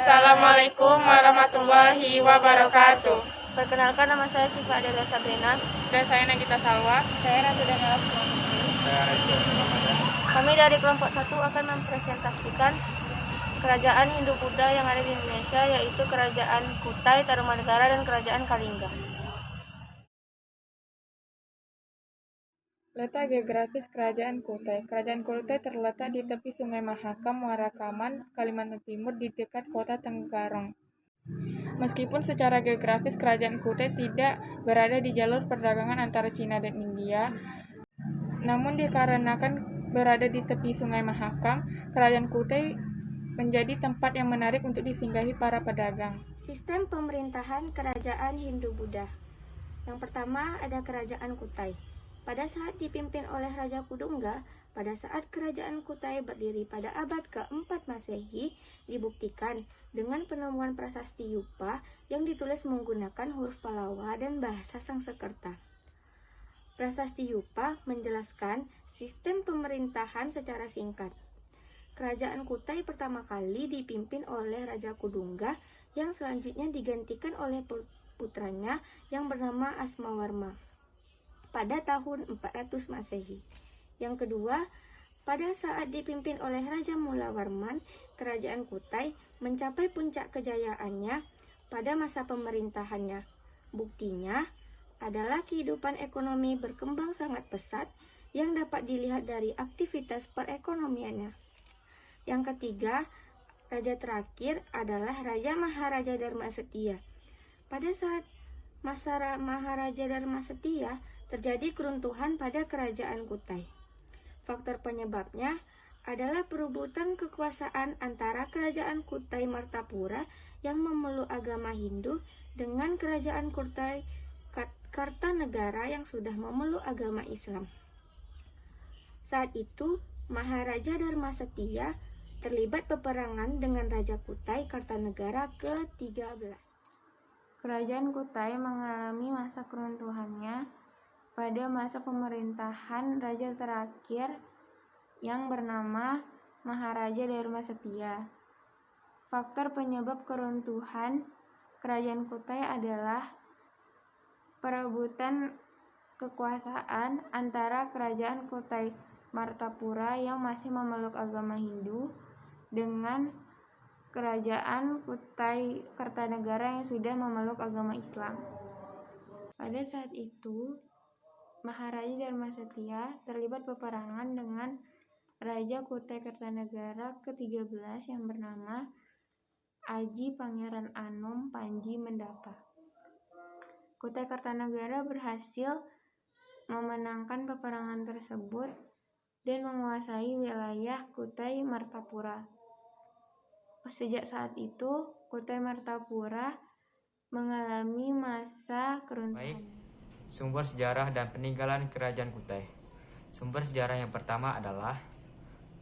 Assalamualaikum warahmatullahi wabarakatuh. Perkenalkan, nama saya Syifa Adela Sabrina. Dan saya Nagita Salwa. Saya Razudana Putri. Saya Rachel Ramadan. Kami dari kelompok 1 akan mempresentasikan kerajaan Hindu-Buddha yang ada di Indonesia, yaitu Kerajaan Kutai, Tarumanegara, dan Kerajaan Kalingga. Letak geografis Kerajaan Kutai. Kerajaan Kutai terletak di tepi Sungai Mahakam, Muara Kaman, Kalimantan Timur, di dekat kota Tenggarong. Meskipun secara geografis Kerajaan Kutai tidak berada di jalur perdagangan antara Cina dan India, namun dikarenakan berada di tepi Sungai Mahakam, Kerajaan Kutai menjadi tempat yang menarik untuk disinggahi para pedagang. Sistem pemerintahan Kerajaan Hindu-Buddha. Yang pertama ada Kerajaan Kutai. Pada saat dipimpin oleh Raja Kudungga, pada saat Kerajaan Kutai berdiri pada abad ke-4 Masehi, dibuktikan dengan penemuan prasasti Yupa yang ditulis menggunakan huruf Pallawa dan bahasa Sanskerta. Prasasti Yupa menjelaskan sistem pemerintahan secara singkat. Kerajaan Kutai pertama kali dipimpin oleh Raja Kudungga yang selanjutnya digantikan oleh putranya yang bernama Asmawarma pada tahun 400 Masehi. Yang kedua, pada saat dipimpin oleh Raja Mulawarman, Kerajaan Kutai mencapai puncak kejayaannya pada masa pemerintahannya. Buktinya adalah kehidupan ekonomi berkembang sangat pesat yang dapat dilihat dari aktivitas perekonomiannya. Yang ketiga, raja terakhir adalah Raja Maharaja Dharmasetia. Pada saat masa Maharaja Dharmasetia, terjadi keruntuhan pada Kerajaan Kutai. Faktor penyebabnya adalah perebutan kekuasaan antara Kerajaan Kutai Martapura yang memeluk agama Hindu dengan Kerajaan Kutai Kartanegara yang sudah memeluk agama Islam. Saat itu, Maharaja Dharmasetia terlibat peperangan dengan Raja Kutai Kartanegara ke-13. Kerajaan Kutai mengalami masa keruntuhannya pada masa pemerintahan raja terakhir yang bernama Maharaja Dharmasetia. Faktor penyebab keruntuhan Kerajaan Kutai adalah perebutan kekuasaan antara Kerajaan Kutai Martapura yang masih memeluk agama Hindu dengan Kerajaan Kutai Kartanegara yang sudah memeluk agama Islam. Pada saat itu, Maharaja Dharmasetia terlibat peperangan dengan Raja Kutai Kartanegara ke-13 yang bernama Aji Pangeran Anom Panji Mendapa. Kutai Kartanegara berhasil memenangkan peperangan tersebut dan menguasai wilayah Kutai Martapura. Sejak saat itu, Kutai Martapura mengalami masa keruntuhan. Sumber sejarah dan peninggalan Kerajaan Kutai. Sumber sejarah yang pertama adalah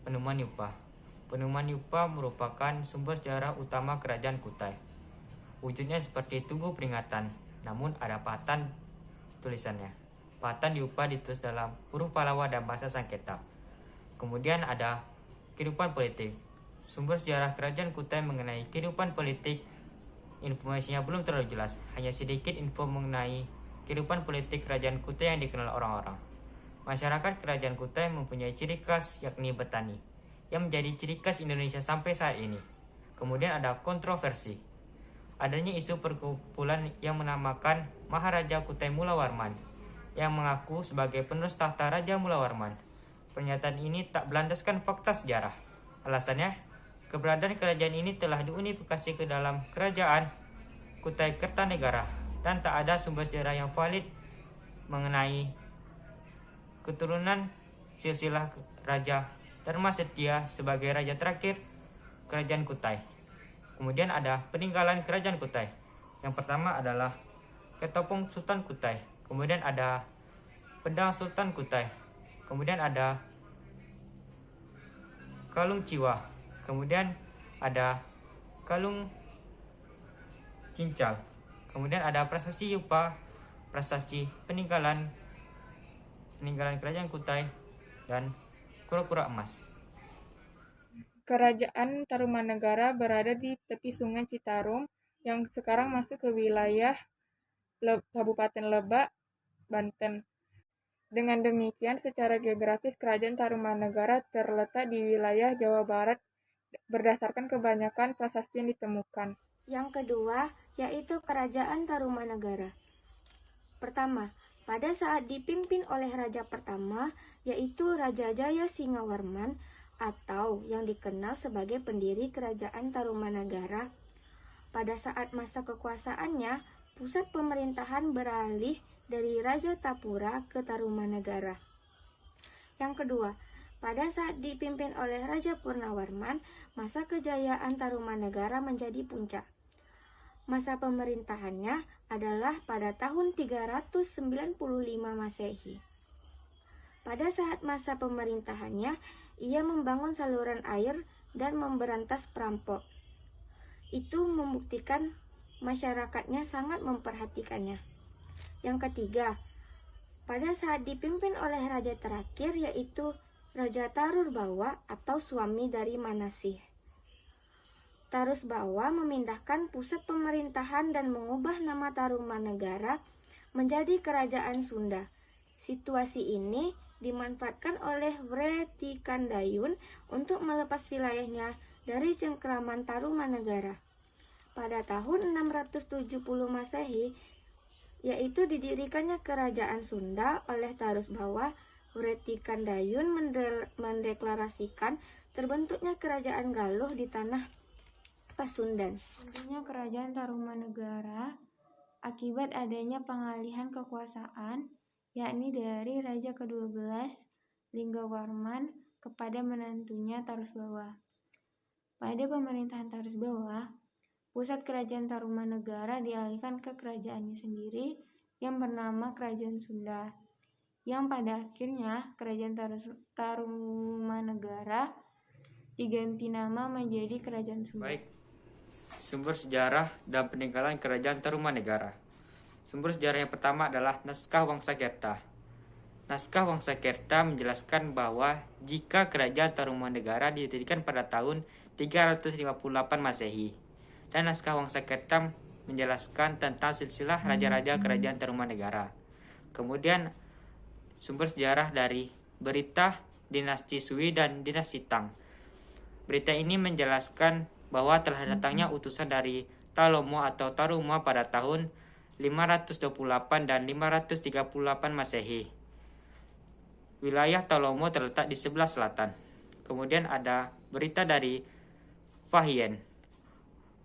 penemuan Yupa. Penemuan Yupa merupakan sumber sejarah utama Kerajaan Kutai. Wujudnya seperti tugu peringatan, namun ada patan tulisannya. Patan Yupa ditulis dalam huruf Pallawa dan bahasa Sanskerta. Kemudian ada kehidupan politik. Sumber sejarah Kerajaan Kutai mengenai kehidupan politik, informasinya belum terlalu jelas, hanya sedikit info mengenai kehidupan politik Kerajaan Kutai yang dikenal orang-orang. Masyarakat Kerajaan Kutai mempunyai ciri khas yakni bertani, yang menjadi ciri khas Indonesia sampai saat ini. Kemudian ada kontroversi. Adanya isu perkumpulan yang menamakan Maharaja Kutai Mulawarman, yang mengaku sebagai penerus tahta Raja Mulawarman. Pernyataan ini tak berlandaskan fakta sejarah. Alasannya, keberadaan kerajaan ini telah diunifikasi ke dalam Kerajaan Kutai Kartanegara dan tak ada sumber sejarah yang valid mengenai keturunan silsilah Raja Dharmasetia sebagai raja terakhir Kerajaan Kutai. Kemudian ada peninggalan Kerajaan Kutai. Yang pertama adalah Ketopong Sultan Kutai. Kemudian ada Pedang Sultan Kutai. Kemudian ada Kalung Ciwa. Kemudian ada Kalung Cincal. Kemudian ada prasasti Yupa, prasasti peninggalan Kerajaan Kutai, dan kura-kura emas. Kerajaan Tarumanegara berada di tepi Sungai Citarum yang sekarang masuk ke wilayah Kabupaten Lebak, Banten. Dengan demikian, secara geografis Kerajaan Tarumanegara terletak di wilayah Jawa Barat berdasarkan kebanyakan prasasti yang ditemukan. Yang kedua, yaitu Kerajaan Tarumanegara. Pertama, pada saat dipimpin oleh raja pertama, yaitu Raja Jaya Singawarman atau yang dikenal sebagai pendiri Kerajaan Tarumanegara. Pada saat masa kekuasaannya, pusat pemerintahan beralih dari Raja Tapura ke Tarumanegara. Yang kedua, pada saat dipimpin oleh Raja Purnawarman, masa kejayaan Tarumanegara menjadi puncak. Masa pemerintahannya adalah pada tahun 395 Masehi. Pada saat masa pemerintahannya, ia membangun saluran air dan memberantas perampok. Itu membuktikan masyarakatnya sangat memperhatikannya. Yang ketiga, pada saat dipimpin oleh raja terakhir yaitu Raja Tarurbawa atau suami dari Manasih. Tarusbawa memindahkan pusat pemerintahan dan mengubah nama Tarumanegara menjadi Kerajaan Sunda. Situasi ini dimanfaatkan oleh Wretikandayun untuk melepas wilayahnya dari cengkraman Tarumanegara. Pada tahun 670 Masehi, yaitu didirikannya Kerajaan Sunda oleh Tarusbawa, Wretikandayun mendeklarasikan terbentuknya Kerajaan Galuh di tanah Pasundan. Tentunya Kerajaan Tarumanegara akibat adanya pengalihan kekuasaan, yakni dari Raja ke-12 Linggawarman kepada menantunya Tarusbawa. Pada pemerintahan Tarusbawa, pusat Kerajaan Tarumanegara dialihkan ke kerajaannya sendiri yang bernama Kerajaan Sunda, yang pada akhirnya Kerajaan Tarumanegara diganti nama menjadi Kerajaan Sunda. Baik, sumber sejarah dan peninggalan Kerajaan Tarumanegara. Sumber sejarah yang pertama adalah Naskah Wangsakerta. Naskah Wangsakerta menjelaskan bahwa jika Kerajaan Tarumanegara didirikan pada tahun 358 Masehi, dan Naskah Wangsakerta menjelaskan tentang silsilah raja-raja Kerajaan Tarumanegara. Kemudian sumber sejarah dari berita dinasti Sui dan dinasti Tang. Berita ini menjelaskan bahwa telah datangnya utusan dari Talomo atau Taruma pada tahun 528 dan 538 Masehi. Wilayah Talomo terletak di sebelah selatan. Kemudian ada berita dari Fahien.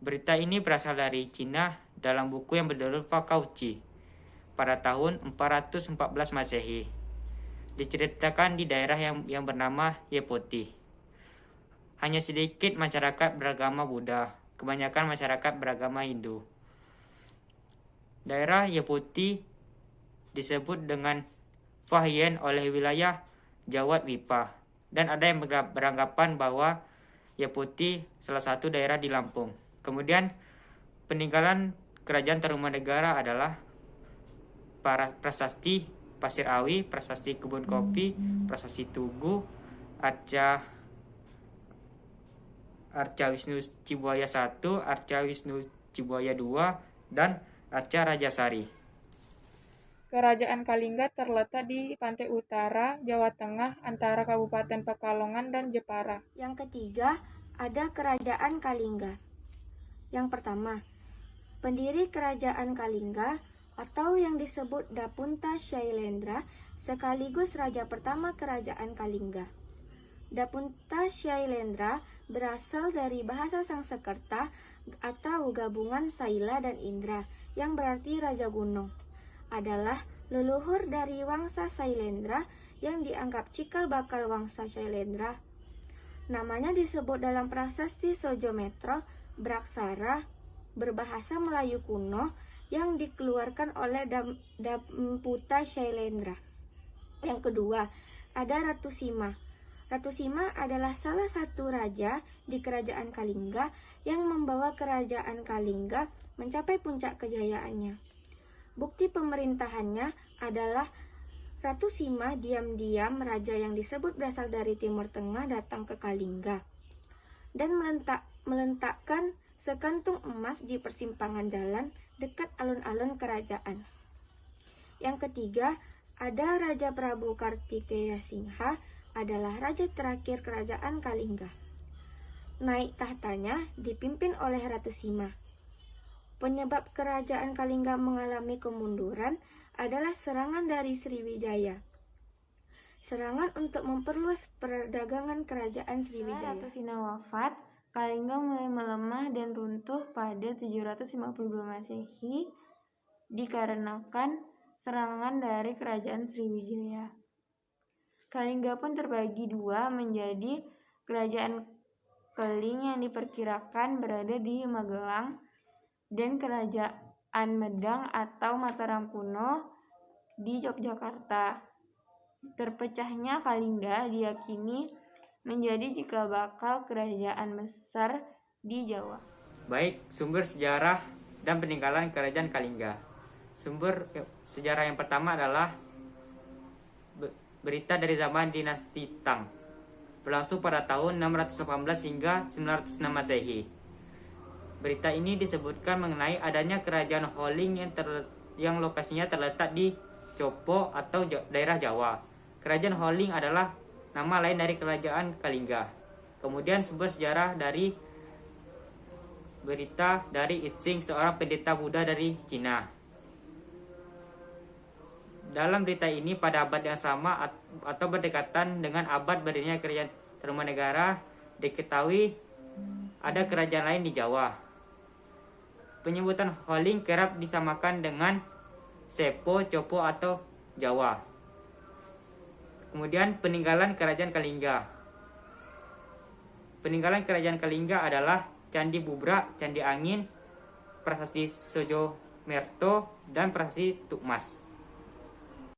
Berita ini berasal dari Cina dalam buku yang berjudul Fakauci pada tahun 414 Masehi. Diceritakan di daerah yang bernama Yepoti. Hanya sedikit masyarakat beragama Buddha, kebanyakan masyarakat beragama Hindu. Daerah Yepoti disebut dengan Fahien oleh wilayah Jawat Wipa, dan ada yang beranggapan bahwa Yepoti salah satu daerah di Lampung. Kemudian peninggalan Kerajaan Tarumanegara adalah para prasasti Pasir Awi, prasasti Kebun Kopi, prasasti Tugu, Arca Wisnu Cibuaya 1, Arca Wisnu Cibuaya 2, dan Arca Rajasari. Kerajaan Kalingga terletak di pantai utara Jawa Tengah antara Kabupaten Pekalongan dan Jepara. Yang ketiga, ada Kerajaan Kalingga. Yang pertama, pendiri Kerajaan Kalingga atau yang disebut Dapunta Shailendra sekaligus raja pertama Kerajaan Kalingga. Dapunta Shailendra berasal dari bahasa Sangsekerta atau gabungan Saila dan Indra yang berarti Raja Gunung. Adalah leluhur dari Wangsa Shailendra yang dianggap cikal bakal Wangsa Shailendra. Namanya disebut dalam prasasti Sojometro Braksara berbahasa Melayu kuno yang dikeluarkan oleh Dapunta Shailendra. Yang kedua, ada Ratu Sima. Ratu Sima adalah salah satu raja di Kerajaan Kalingga yang membawa Kerajaan Kalingga mencapai puncak kejayaannya. Bukti pemerintahannya adalah Ratu Sima diam-diam raja yang disebut berasal dari Timur Tengah datang ke Kalingga. dan meletakkan sekantung emas di persimpangan jalan dekat alun-alun kerajaan. Yang ketiga, ada Raja Prabu Kartikeya Singha adalah raja terakhir kerajaan Kalingga. Naik tahtanya dipimpin oleh Ratu Sima. Penyebab kerajaan Kalingga mengalami kemunduran adalah serangan dari Sriwijaya. Serangan untuk memperluas perdagangan kerajaan Sriwijaya. Ratu Sina wafat, Kalingga mulai melemah dan runtuh pada 752 Masehi dikarenakan serangan dari kerajaan Sriwijaya. Kalingga pun terbagi dua menjadi kerajaan Keling yang diperkirakan berada di Magelang dan kerajaan Medang atau Mataram kuno di Yogyakarta. Terpecahnya Kalingga diyakini menjadi cikal bakal kerajaan besar di Jawa. Baik, sumber sejarah dan peninggalan kerajaan Kalingga. Sumber sejarah yang pertama adalah berita dari zaman dinasti Tang, berlangsung pada tahun 618 hingga 906 Masehi. Berita ini disebutkan mengenai adanya kerajaan Holing yang lokasinya terletak di Copo atau daerah Jawa. Kerajaan Holing adalah nama lain dari kerajaan Kalingga. Kemudian sumber sejarah dari berita dari Itsing, seorang pendeta Buddha dari Cina. Dalam berita ini pada abad yang sama atau berdekatan dengan abad berdirinya kerajaan Tarumanegara, diketahui ada kerajaan lain di Jawa. Penyebutan Holing kerap disamakan dengan Sepo, Copo atau Jawa. Kemudian peninggalan kerajaan Kalingga. Peninggalan kerajaan Kalingga adalah Candi Bubrak, Candi Angin, Prasasti Sojo Merto, dan Prasasti Tukmas.